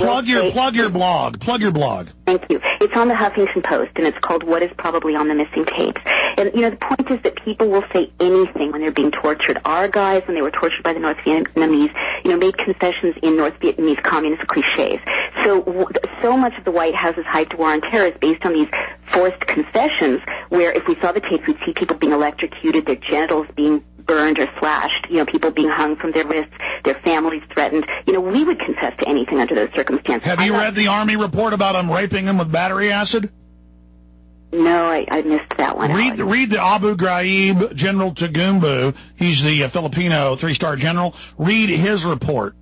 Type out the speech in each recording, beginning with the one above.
plug your blog. Plug your blog. Thank you. It's on the Huffington Post, and it's called What is Probably on the Missing Tapes. And, the point is that people will say anything when they're being tortured. Our guys, when they were tortured by the North Vietnamese, made concessions in North Vietnamese communist cliches. So much of the White House's hyped war on terror is based on these forced concessions where if we saw the tapes, we'd see people being electrocuted, their genitals being burned or slashed, people being hung from their wrists, their families threatened. We would confess to anything under those circumstances. Have you read the Army report about them raping them with battery acid? No, I missed that one. Read the Abu Ghraib General Tagumbu. He's the Filipino 3-star general. Read his report.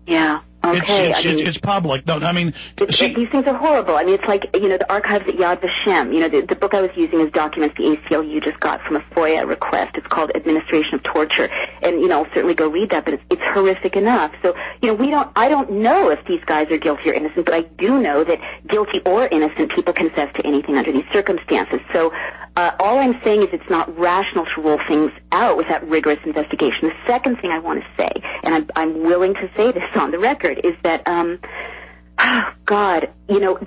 Yeah. Okay. It's public. These things are horrible. It's like, the archives at Yad Vashem. The book I was using is documents the ACLU just got from a FOIA request. It's called Administration of Torture. And, I'll certainly go read that, but it's horrific enough. So, I don't know if these guys are guilty or innocent, but I do know that guilty or innocent people confess to anything under these circumstances. So, all I'm saying is it's not rational to rule things out without rigorous investigation. The second thing I want to say, and I'm willing to say this on the record, is that,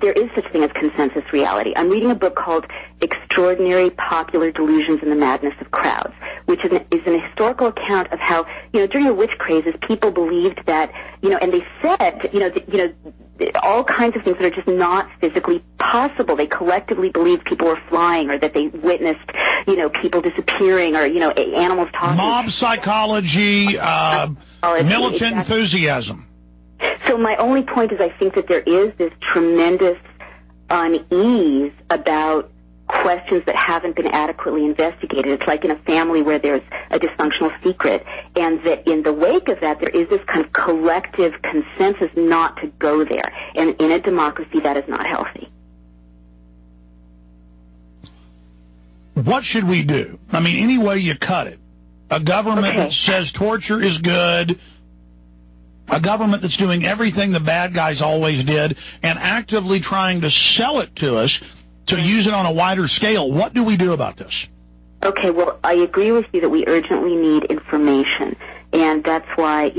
there is such thing as consensus reality. I'm reading a book called Extraordinary Popular Delusions and the Madness of Crowds, which is an historical account of how, during the witch crazes, people believed that, and they said, all kinds of things that are just not physically possible. They collectively believed people were flying, or that they witnessed, people disappearing, or, animals talking. Mob psychology, militant enthusiasm. So my only point is I think that there is this tremendous unease about questions that haven't been adequately investigated. It's like in a family where there's a dysfunctional secret, and that in the wake of that there is this kind of collective consensus not to go there. And in a democracy, that is not healthy. What should we do? Any way you cut it. A government that says torture is good, a government that's doing everything the bad guys always did and actively trying to sell it to us to use it on a wider scale. What do we do about this? Okay, well, I agree with you that we urgently need information, and that's why,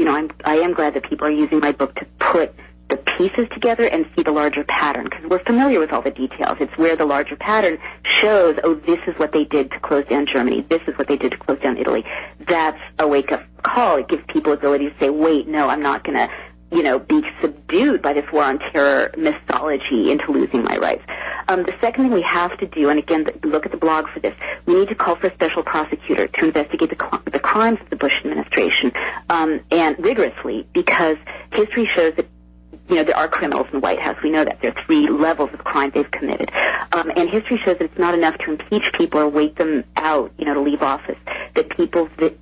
I am glad that people are using my book to put the pieces together and see the larger pattern, because we're familiar with all the details. It's where the larger pattern shows, this is what they did to close down Germany, this is what they did to close down Italy. That's a wake-up call. It gives people ability to say, wait, no, I'm not going to, be subdued by this war on terror mythology into losing my rights. The second thing we have to do, and again, look at the blog for this, we need to call for a special prosecutor to investigate the crimes of the Bush administration, and rigorously, because history shows that there are criminals in the White House. We know that. There are 3 levels of crime they've committed. And history shows that it's not enough to impeach people or wait them out, to leave office. That people that,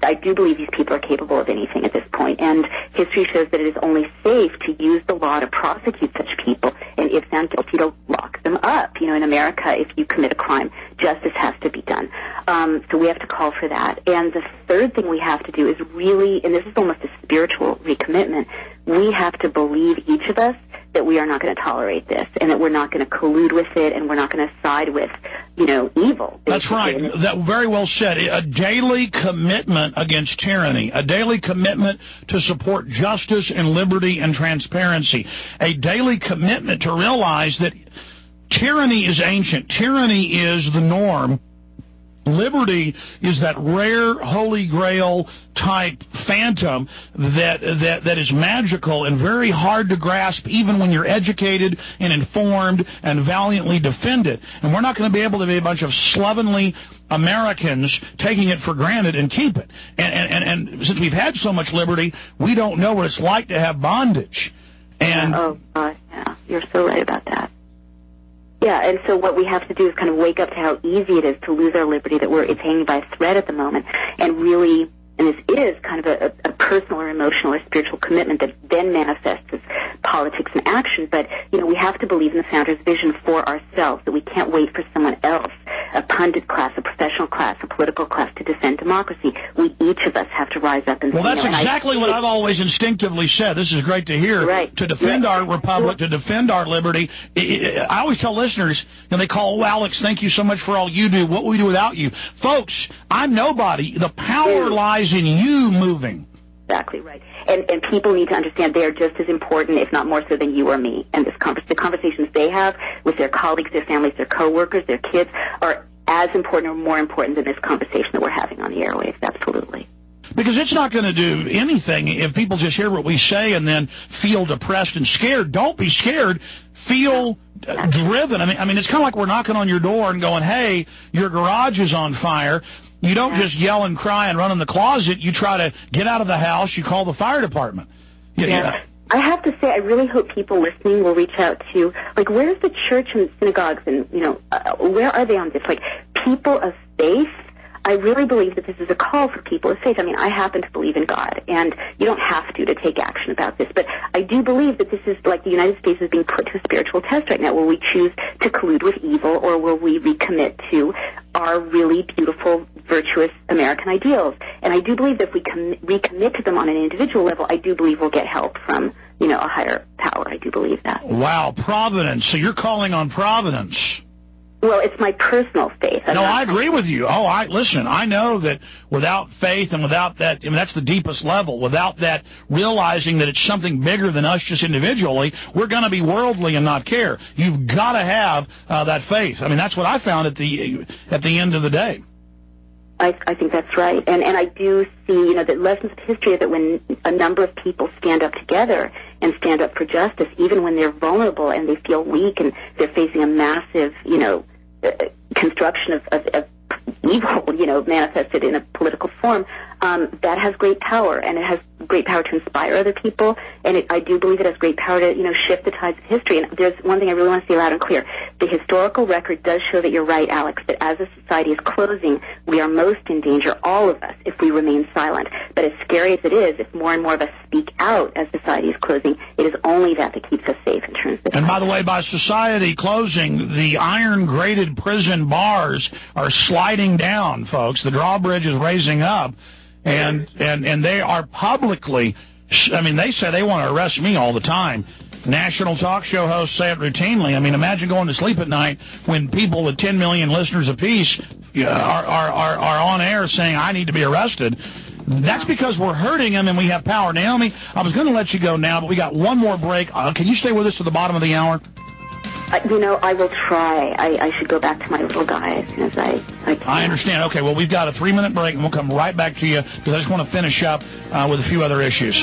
I do believe these people are capable of anything at this point. And history shows that it is only safe to use the law to prosecute such people, and if found guilty, to lock them up. In America, if you commit a crime, justice has to be done. So we have to call for that. And the third thing we have to do is really, and this is almost a spiritual recommitment, we have to believe, each of us, that we are not going to tolerate this, and that we're not going to collude with it, and we're not going to side with, evil. That's right. That very well said. A daily commitment against tyranny, a daily commitment to support justice and liberty and transparency, a daily commitment to realize that tyranny is ancient. Tyranny is the norm. Liberty is that rare holy grail type phantom that is magical and very hard to grasp even when you're educated and informed and valiantly defend it. And we're not going to be able to be a bunch of slovenly Americans taking it for granted and keep it. And since we've had so much liberty, we don't know what it's like to have bondage. And yeah, you're so right about that. Yeah, and so what we have to do is kind of wake up to how easy it is to lose our liberty, that it's hanging by a thread at the moment, and really, and this is kind of a personal or emotional or spiritual commitment that then manifests as politics and action, but, we have to believe in the founder's vision for ourselves, that we can't wait for someone else, a pundit class, a professional class, a political class, to defend democracy. We, each of us, have to rise up and... Well, that's exactly what I've always instinctively said. This is great to hear. Right. To defend our republic, to defend our liberty. I always tell listeners, they call, Alex, thank you so much for all you do. What would we do without you? Folks, I'm nobody. The power lies in you moving. Exactly right. And people need to understand they are just as important, if not more so, than you or me. And the conversations they have with their colleagues, their families, their coworkers, their kids are as important or more important than this conversation that we're having on the airwaves. Absolutely. Because it's not going to do anything if people just hear what we say and then feel depressed and scared. Don't be scared. Feel driven. I mean, it's kind of like we're knocking on your door and going, hey, your garage is on fire. You don't just yell and cry and run in the closet. You try to get out of the house. You call the fire department. Yeah. I have to say, I really hope people listening will reach out to, like, where's the church and synagogues and, where are they on this? Like, people of faith, I really believe that this is a call for people of faith. I mean, I happen to believe in God, and you don't have to take action about this, but I do believe that this is like the United States is being put to a spiritual test right now. Will we choose to collude with evil, or will we recommit to our really beautiful, virtuous American ideals? And I do believe that if we recommit to them on an individual level, I do believe we'll get help from, a higher power. I do believe that. Wow, providence. So you're calling on providence. Well, it's my personal faith. I agree with you. Listen, I know that without faith and without that, that's the deepest level. Without that realizing that it's something bigger than us just individually, we're going to be worldly and not care. You've got to have that faith. I mean, that's what I found at the end of the day. I think that's right. And I do see, the lessons of history that when a number of people stand up together and stand up for justice, even when they're vulnerable and they feel weak and they're facing a massive, construction of evil, manifested in a political form, that has great power, and it has great power to inspire other people, and I do believe it has great power to, shift the tides of history. And there's one thing I really want to say loud and clear. The historical record does show that you're right, Alex, that as a society is closing, we are most in danger, all of us, if we remain silent. But as scary as it is, if more and more of us speak out as society is closing, it is only that keeps us safe in terms of... And by the way, by society closing, the iron-grated prison bars are sliding down, folks. The drawbridge is raising up. And they are publicly, they say they want to arrest me all the time. National talk show hosts say it routinely. Imagine going to sleep at night when people with 10 million listeners apiece are on air saying, I need to be arrested. That's because we're hurting them and we have power. Naomi, I was going to let you go now, but we got one more break. Can you stay with us to the bottom of the hour? I will try. I should go back to my little guy as soon as I can. I understand. Okay, well, we've got a 3-minute break, and we'll come right back to you because I just want to finish up with a few other issues.